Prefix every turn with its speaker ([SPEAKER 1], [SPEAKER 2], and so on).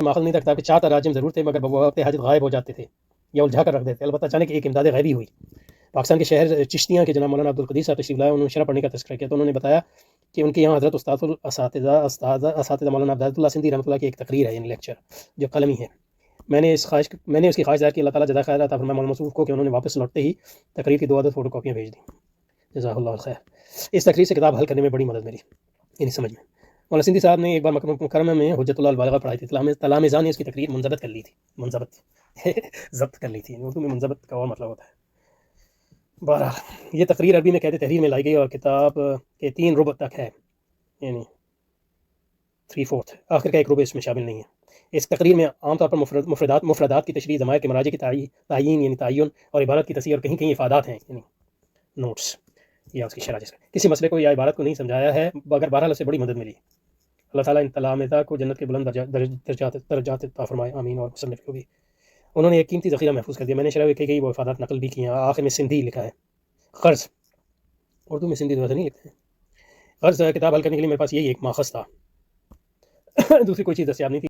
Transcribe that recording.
[SPEAKER 1] ماخذ نہیں رکھتا کہ 4 تراجم ضرور تھے مگر بوقت حاجت غائب ہو جاتے تھے یا الجھا کر رکھ دیتے. البتہ اچانک ایک امداد غیبی ہوئی. پاکستان کے شہر چشتیاں کے جناب مولانا عبدالقدیر صاحب تشریف لائے. انہوں نے شرح پڑھنے کا تذکرہ کیا تو انہوں نے بتایا کہ ان کے یہاں حضرت اساتذہ مولانا عبد اللہ سندھی رحمۃ اللہ کی ایک تقریر ہے، یعنی لیکچر جو قلمی ہے. میں نے اس کی خواہش ظاہر کی اللہ تعالیٰ جزا خیر عطا فرمائے مولانا مسعود کو کہ انہوں نے واپس لوٹتے ہی تقریر کی 2 عدد فوٹو کاپیاں بھیج دیں. جزاک اللہ خیر. اس تقریر سے کتاب حل کرنے میں بڑی مدد ملی، یعنی سمجھ میں. مولانا سندھی صاحب نے ایک بار مکہ مکرمہ میں حجت اللہ البالغہ پڑھائی تھی. تلامذہ نے اس کی تقریر منضبط کر لی تھی. ضبط کر لی تھی. اردو میں منضبط کا اور مطلب ہوتا ہے. بہرحال یہ تقریر عربی میں قید تحریر میں لائی گئی اور کتاب کے 3 ربع تک ہے، یعنی 3/4. آخر کا 1 ربع اس میں شامل نہیں ہے. اس تقریر میں عام طور پر مفردات کی تشریح، ضمائر کے مراجع کی تعیین یعنی تعین اور عبارت کی تصحیح اور کہیں کہیں افادات ہیں، یعنی نوٹس یا اس کی شرح. جس کسی مسئلے کو یا عبارت کو نہیں سمجھایا ہے مگر بہرحال اس سے بڑی مدد ملی. اللہ تعالیٰ ان تلامذہ کو جنت کے بلند درجات عطا فرمائے، آمین. اور مصنف کو بھی انہوں نے ایک قیمتی ذخیرہ محفوظ کر دیا. میں نے شرح کی گئی وہ افادات نقل بھی کی ہیں. آخر میں سندھی لکھا ہے. قرض اردو میں سندھی نہیں لکھتے ہیں. قرض کتاب حل کرنے کے لیے میرے پاس یہی ایک ماخذ تھا، دوسری کوئی چیز دستیاب نہیں تھی.